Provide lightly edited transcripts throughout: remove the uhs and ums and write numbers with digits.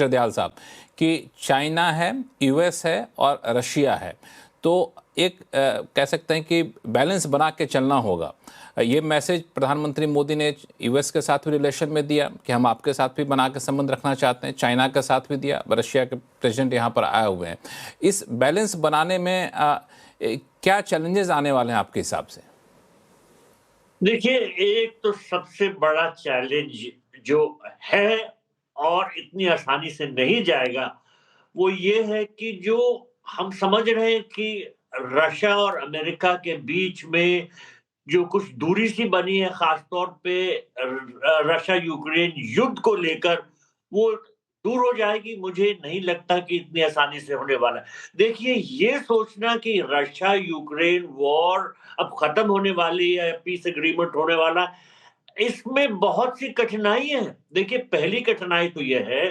दयाल साहब कि चाइना है, यूएस है और रशिया है, तो एक कह सकते हैं कि बैलेंस बना के चलना होगा। ये मैसेज प्रधानमंत्री मोदी ने यूएस के साथ भी रिलेशन में दिया कि हम आपके साथ भी बना के संबंध रखना चाहते हैं, चाइना के साथ भी दिया, रशिया के प्रेसिडेंट यहाँ पर आए हुए हैं। इस बैलेंस बनाने में क्या चैलेंजेस आने वाले हैं आपके हिसाब से? देखिए, एक तो सबसे बड़ा चैलेंज जो है और इतनी आसानी से नहीं जाएगा, वो ये है कि जो हम समझ रहे हैं कि रशिया और अमेरिका के बीच में जो कुछ दूरी सी बनी है, खास तौर पे रशिया यूक्रेन युद्ध को लेकर, वो दूर हो जाएगी, मुझे नहीं लगता कि इतनी आसानी से होने वाला है। देखिए, ये सोचना कि रशिया यूक्रेन वॉर अब खत्म होने वाली है, पीस एग्रीमेंट होने वाला है, इसमें बहुत सी कठिनाई है। देखिए, पहली कठिनाई तो ये है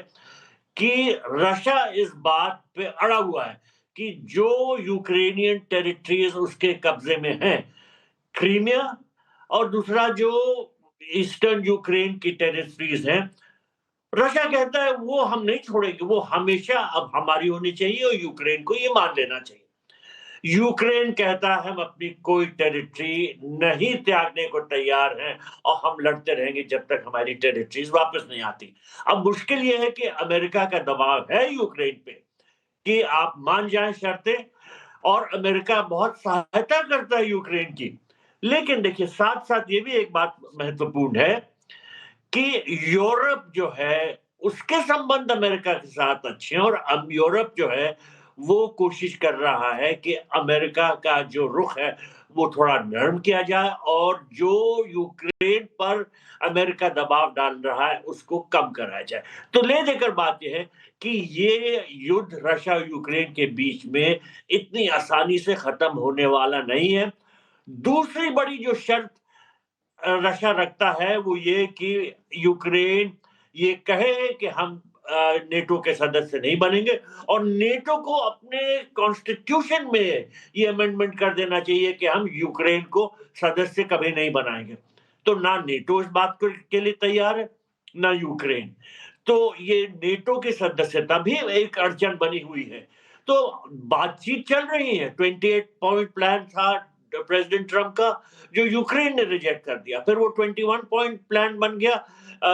कि रशिया इस बात पे अड़ा हुआ है कि जो यूक्रेनियन टेरिटरीज़ उसके कब्ज़े में हैं, क्रीमिया और दूसरा जो ईस्टर्न यूक्रेन की टेरिटरीज़ हैं, रशिया कहता है वो हम नहीं छोड़ेंगे, वो हमेशा अब हमारी होनी चाहिए और यूक्रेन को ये मान लेना चाहिए। यूक्रेन कहता है हम अपनी कोई टेरिटरी नहीं त्यागने को तैयार हैं और हम लड़ते रहेंगे जब तक हमारी टेरिटरीज वापस नहीं आती। अब मुश्किल ये है कि अमेरिका का दबाव है यूक्रेन पे कि आप मान जाएं शर्तें, और अमेरिका बहुत सहायता करता है यूक्रेन की। लेकिन देखिए, साथ-साथ ये भी एक बात महत्वपूर्ण है कि यूरोप जो है उसके संबंध अमेरिका के साथ अच्छे हैं, और अब यूरोप जो है वो कोशिश कर रहा है कि अमेरिका का जो रुख है वो थोड़ा नरम किया जाए और जो यूक्रेन पर अमेरिका दबाव डाल रहा है उसको कम कराया जाए। तो ले देकर बात यह है कि ये युद्ध रशिया और यूक्रेन के बीच में इतनी आसानी से खत्म होने वाला नहीं है। दूसरी बड़ी जो शर्त रशिया रखता है वो ये कि यूक्रेन ये कहे कि हम नेटो के सदस्य नहीं बनेंगे, और नेटो को अपने कॉन्स्टिट्यूशन में ये अमेंडमेंट कर देना चाहिए कि हम यूक्रेन को सदस्य कभी नहीं बनाएंगे। तो ना नेटो इस बात के लिए तैयार है, ना यूक्रेन। तो ये नेटो की सदस्यता भी एक अड़चन बनी हुई है। तो बातचीत चल रही है, 28 पॉइंट प्लान था प्रेसिडेंट ट्रंप का, जो यूक्रेन ने रिजेक्ट कर दिया। फिर वो 21 पॉइंट प्लान बन गया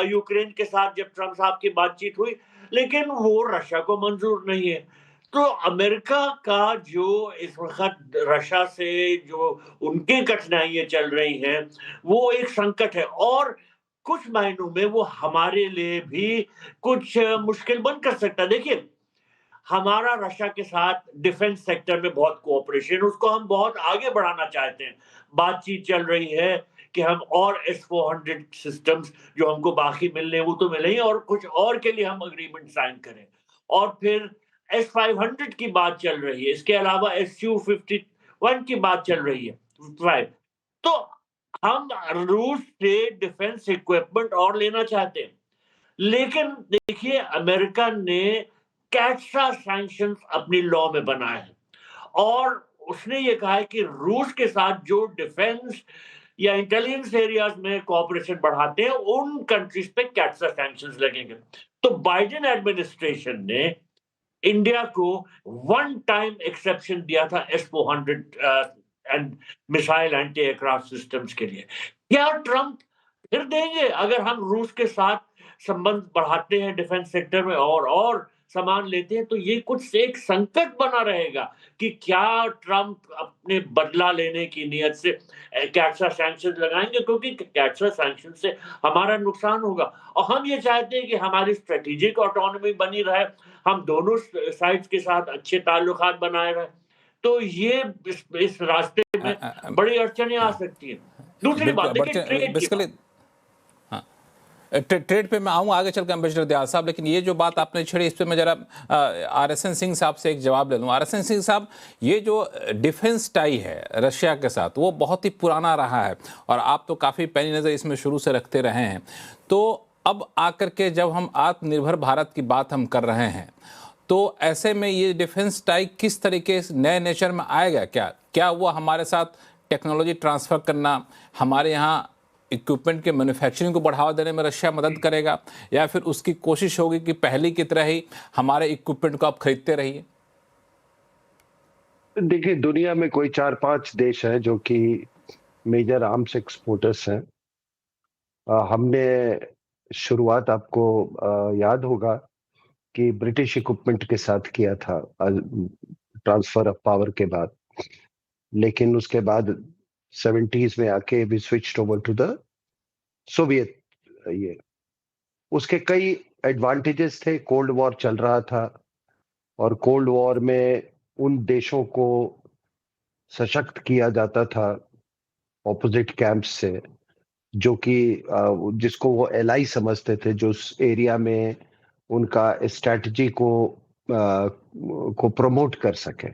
यूक्रेन के साथ जब ट्रंप साहब की बातचीत हुई, लेकिन वो रशिया को मंजूर नहीं है। तो अमेरिका का जो इस वक़्त रशिया से जो उनकी कठिनाइयाँ चल रही हैं, वो एक संकट है, और कुछ मायनों में वो हमारे लिए भी कुछ मुश्किल बन कर सकता है। देखिए, हमारा रशिया के साथ डिफेंस सेक्टर में बहुत कोऑपरेशन, उसको हम बहुत आगे बढ़ाना चाहते हैं। बातचीत चल रही है कि हम और S-400 सिस्टम्स जो हमको बाकी मिलने हैं वो तो मिले ही, और कुछ और के लिए हम एग्रीमेंट साइन करें। और फिर S-500 की बात चल रही है। इसके अलावा Su-51 की बात चल रही है, 5। तो हम रूस से डिफेंस इक्विपमेंट और लेना चाहते हैं। लेकिन देखिए, अमेरिका ने कैट्सा सैंक्शंस अपनी लॉ में बनाए हैं, और उसने ये कहा है कि रूस के साथ जो डिफेंस या इंटेलिजेंस एरियाज में कोऑपरेशन बढ़ाते हैं उन कंट्रीज पे कैट्सा सैंक्शंस लगेंगे। तो बाइडेन एडमिनिस्ट्रेशन ने इंडिया को वन टाइम एक्सेप्शन दिया था S-400 and missile anti aircraft systems के लिए। क्या ट्रंप फिर देंगे अगर हम रूस के साथ संबंध बढ़ाते हैं डिफेंस सेक्टर में और सामान लेते हैं? तो ये कुछ एक संकट बना रहेगा कि क्या ट्रंप अपने बदला लेने की नीयत से कैट्सा सैंक्शन लगाएंगे, क्योंकि कैट्सा सैंक्शन से हमारा नुकसान होगा, और हम ये चाहते हैं कि हमारी स्ट्रेटेजिक ऑटोनॉमी बनी रहे, हम दोनों साइड्स के साथ अच्छे ताल्लुकात बनाए रहे। तो ये इस रास्ते में बड़ी अड़चनें आ सकती हैं। दूसरी बात देखिए, ट्रेड की बात। ट्रेड पे मैं आऊँगा आगे चलकर एम्बेसडर दयाल साहब, लेकिन ये जो बात आपने छेड़ी इस पर मैं जरा RSN सिंह साहब से एक जवाब ले लूँ। RSN सिंह साहब, ये जो डिफेंस टाई है रशिया के साथ वो बहुत ही पुराना रहा है और आप तो काफ़ी पैनी नज़र इसमें शुरू से रखते रहे हैं। तो अब आकर के जब हम आत्मनिर्भर भारत की बात हम कर रहे हैं, तो ऐसे में ये डिफेंस टाई किस तरीके से नए नेचर में आएगा? क्या वो हमारे साथ टेक्नोलॉजी ट्रांसफ़र करना, हमारे यहाँ इक्विपमेंट के मैन्युफैक्चरिंग को बढ़ावा देने में रशिया मदद करेगा, या फिर उसकी कोशिश होगी कि पहले की तरह ही हमारे इक्विपमेंट को आप खरीदते रहिए? देखिए, दुनिया में कोई 4-5 देश हैं जो कि मेजर आर्म्स एक्सपोर्टर्स हैं। हमने शुरुआत, आपको याद होगा कि ब्रिटिश इक्विपमेंट के साथ किया था ट्रांसफर ऑफ पावर के बाद, लेकिन उसके बाद 70s में आके we switched over to the Soviet. ये उसके कई एडवांटेजेस थे। कोल्ड वॉर चल रहा था और कोल्ड वॉर में उन देशों को सशक्त किया जाता था ऑपोजिट कैंप्स से, जो कि जिसको वो एलाई समझते थे, जो उस एरिया में उनका स्ट्रैटेजी को प्रमोट कर सके।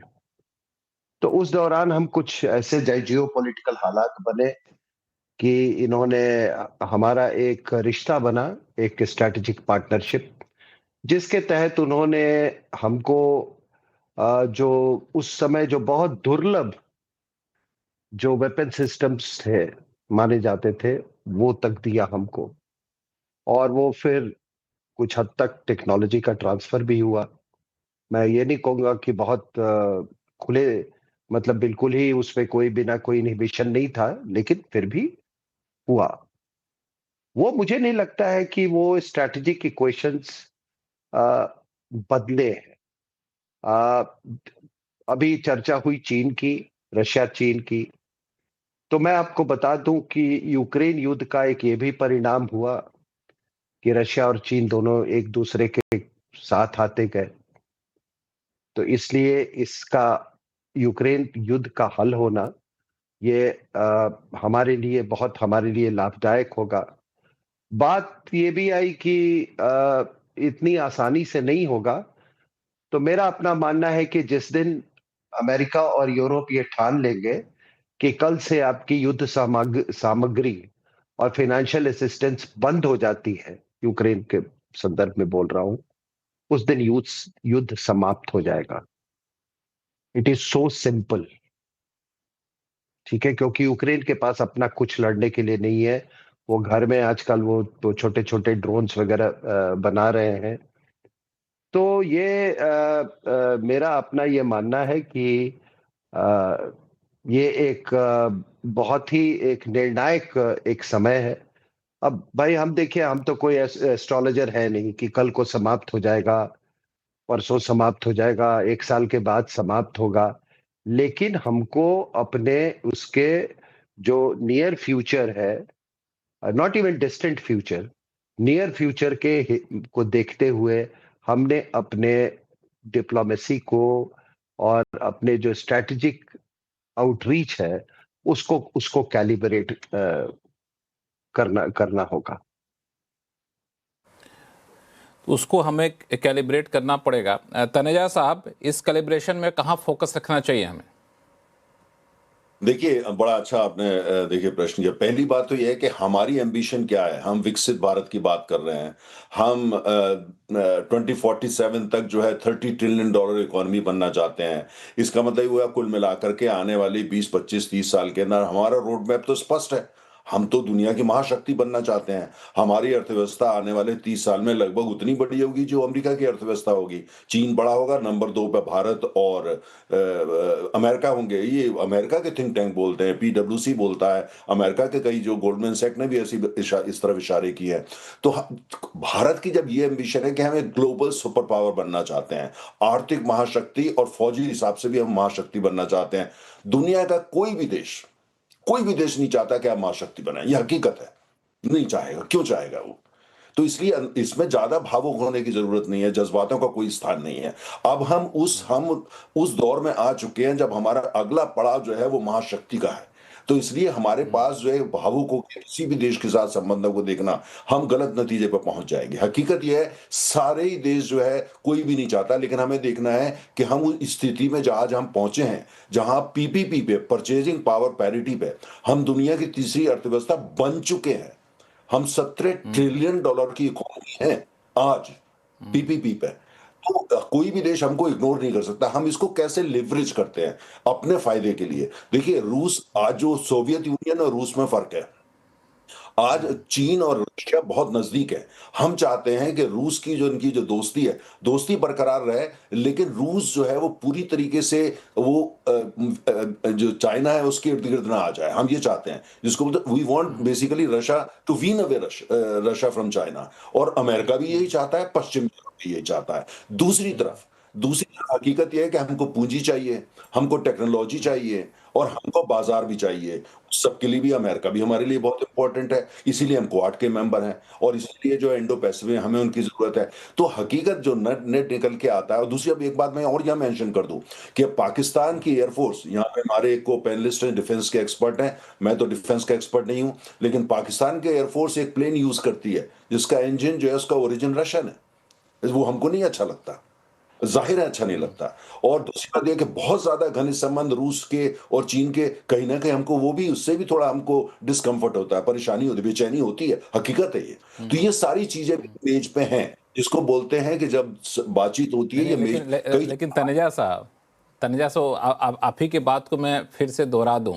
तो उस दौरान हम कुछ ऐसे जियो पॉलिटिकल हालात बने कि इन्होंने हमारा एक रिश्ता बना, एक स्ट्रैटेजिक पार्टनरशिप, जिसके तहत उन्होंने हमको जो उस समय जो बहुत दुर्लभ जो वेपन सिस्टम्स थे, माने जाते थे, वो तक दिया हमको। और वो फिर कुछ हद तक टेक्नोलॉजी का ट्रांसफर भी हुआ। मैं ये नहीं कहूँगा कि बहुत खुले, मतलब बिल्कुल ही उसमें कोई बिना कोई इनहिबिशन नहीं था, लेकिन फिर भी हुआ। वो मुझे नहीं लगता है कि वो स्ट्रैटेजिक इक्वेशंस बदले हैं। अभी चर्चा हुई चीन की, रशिया चीन की, तो मैं आपको बता दूं कि यूक्रेन युद्ध का एक ये भी परिणाम हुआ कि रशिया और चीन दोनों एक दूसरे के साथ आते गए। तो इसलिए इसका यूक्रेन युद्ध का हल होना ये हमारे लिए लाभदायक होगा। बात ये भी आई कि इतनी आसानी से नहीं होगा। तो मेरा अपना मानना है कि जिस दिन अमेरिका और यूरोप ये ठान लेंगे कि कल से आपकी युद्ध सामग्री और फाइनेंशियल असिस्टेंस बंद हो जाती है, यूक्रेन के संदर्भ में बोल रहा हूं, उस दिन युद्ध समाप्त हो जाएगा। It is so simple. ठीक है, क्योंकि यूक्रेन के पास अपना कुछ लड़ने के लिए नहीं है। वो घर में आजकल वो तो छोटे छोटे ड्रोन्स वगैरह बना रहे हैं। तो ये मेरा अपना ये मानना है कि ये एक बहुत ही एक निर्णायक एक समय है। अब भाई हम देखिए, हम तो कोई एस्ट्रोलॉजर है नहीं कि कल को समाप्त हो जाएगा, परसों समाप्त हो जाएगा, 1 साल के बाद समाप्त होगा। लेकिन हमको अपने उसके जो नियर फ्यूचर है, not even distant future, near future को देखते हुए हमने अपने डिप्लोमेसी को और अपने जो स्ट्रैटेजिक आउटरीच है उसको उसको कैलिब्रेट करना होगा। उसको हमें कैलिब्रेट करना पड़ेगा। तनेजा साहब, इस कैलिब्रेशन में कहाँ फोकस रखना चाहिए हमें? देखिए, बड़ा अच्छा आपने देखिए प्रश्न किया। पहली बात तो ये है कि हमारी एम्बिशन क्या है। हम विकसित भारत की बात कर रहे हैं। हम 2047 तक जो है $30 ट्रिलियन इकोनॉमी बनना चाहते हैं। इसका मतलब ये हुआ कुल मिलाकर के आने वाली 20, 25, 30 साल के अंदर हमारा रोड मैप तो स्पष्ट है। हम तो दुनिया की महाशक्ति बनना चाहते हैं। हमारी अर्थव्यवस्था आने वाले 30 साल में लगभग उतनी बड़ी होगी जो अमेरिका की अर्थव्यवस्था होगी। चीन बड़ा होगा, नंबर 2 पे भारत और अमेरिका होंगे। ये अमेरिका के थिंक टैंक बोलते हैं, पीडब्ल्यूसी बोलता है। अमेरिका के कई जो गोल्डमैन सैक ने भी इस तरफ इशारे किए हैं। तो भारत की जब ये एम्बिशन है कि हम एक ग्लोबल सुपर पावर बनना चाहते हैं, आर्थिक महाशक्ति और फौजी हिसाब से भी हम महाशक्ति बनना चाहते हैं। दुनिया का कोई भी देश नहीं चाहता कि आप महाशक्ति बनाएं। यह हकीकत है, नहीं चाहेगा। क्यों चाहेगा वो? तो इसलिए इसमें ज्यादा भावुक होने की जरूरत नहीं है, जज्बातों का कोई स्थान नहीं है। अब हम उस दौर में आ चुके हैं जब हमारा अगला पड़ाव जो है वो महाशक्ति का है। तो इसलिए हमारे पास जो है भावुक होकर किसी भी देश के साथ संबंधों को देखना, हम गलत नतीजे पर पहुंच जाएंगे। हकीकत यह है, सारे ही देश जो है कोई भी नहीं चाहता, लेकिन हमें देखना है कि हम उस स्थिति में आज हम पहुंचे हैं जहां पीपीपी पे, परचेजिंग पावर पैरिटी पे, हम दुनिया की तीसरी अर्थव्यवस्था बन चुके हैं। हम $17 ट्रिलियन की इकोनॉमी है आज पीपीपी पे। तो कोई भी देश हमको इग्नोर नहीं कर सकता। हम इसको कैसे लिवरेज करते हैं अपने फायदे के लिए। देखिए, रूस आज जो सोवियत यूनियन और रूस में फर्क है। आज चीन और रशिया बहुत नजदीक है। हम चाहते हैं कि रूस की जो इनकी जो दोस्ती है, दोस्ती बरकरार रहे, लेकिन रूस जो है वो पूरी तरीके से वो जो चाइना है उसके इर्द गिर्द ना आ जाए। हम ये चाहते हैं, जिसको बोलते we want basically Russia to wean away Russia from China. और अमेरिका भी यही चाहता है, पश्चिम यूरोप भी यही चाहता है। दूसरी तरफ हकीकत यह है कि हमको पूंजी चाहिए, हमको टेक्नोलॉजी चाहिए और हमको बाजार भी चाहिए। सबके लिए भी अमेरिका भी हमारे लिए बहुत इंपॉर्टेंट है, इसीलिए हम क्वाड के मेंबर हैं और इसीलिए जो इंडो पैसिफिक हमें उनकी जरूरत है। तो हकीकत जो नेट नेट निकल के आता है। और दूसरी अब एक बात मैं और यहाँ मेंशन कर दूं कि पाकिस्तान की एयरफोर्स, यहाँ पे हमारे एक को पैनलिस्ट हैं, डिफेंस के एक्सपर्ट हैं, मैं तो डिफेंस का एक्सपर्ट नहीं हूं, लेकिन पाकिस्तान के एयरफोर्स एक प्लेन यूज करती है जिसका इंजन जो है उसका ओरिजिन रशियन है। वो हमको नहीं अच्छा लगता, जाहिर है अच्छा नहीं लगता। और दूसरी बात यह कि बहुत ज्यादा घनिष्ठ संबंध रूस के और चीन के, कहीं ना कहीं हमको वो भी, उससे भी थोड़ा हमको डिस्कम्फर्ट होता है, परेशानी होती है, बेचैनी होती है, हकीकत है ये। तो ये सारी चीजें मेज पे हैं, जिसको बोलते हैं कि जब बातचीत होती है ये मेज लेकिन तनेजा साहब, आप ही की बात को मैं फिर से दोहरा दूं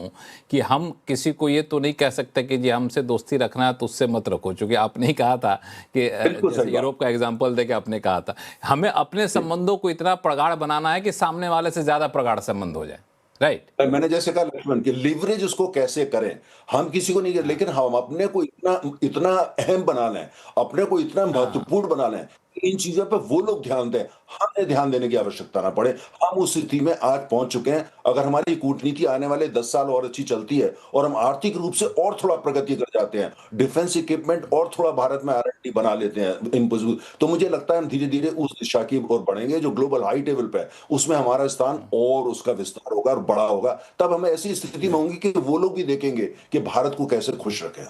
कि हम किसी को ये तो नहीं कह सकते कि जी हमसे दोस्ती रखना है तो उससे मत रखो, क्योंकि आपने ही कहा था कि जैसे यूरोप का एग्जांपल देके आपने कहा था हमें अपने संबंधों को इतना प्रगाढ़ बनाना है कि सामने वाले से ज्यादा प्रगाढ़ संबंध हो जाए। राइट। मैंने जैसे कहा लक्ष्मण कि लिवरेज उसको कैसे करें, हम किसी को नहीं कर, लेकिन हम अपने को इतना इतना अहम बना लें, अपने को इतना महत्वपूर्ण बना लें, इन चीजों पे वो लोग ध्यान दें, हमें ध्यान देने की आवश्यकता ना पड़े। हम उस स्थिति में आज पहुंच चुके हैं। अगर हमारी कूटनीति आने वाले 10 साल और अच्छी चलती है और हम आर्थिक रूप से और थोड़ा प्रगति कर जाते हैं, डिफेंस इक्विपमेंट और थोड़ा भारत में R&D बना लेते हैं, तो मुझे लगता है हम धीरे धीरे उस दिशा की ओर बढ़ेंगे जो ग्लोबल हाई टेबल पे है, उसमें हमारा स्थान और उसका विस्तार होगा और बड़ा होगा। तब हमें ऐसी स्थिति में होंगी कि वो लोग भी देखेंगे कि भारत को कैसे खुश रखें।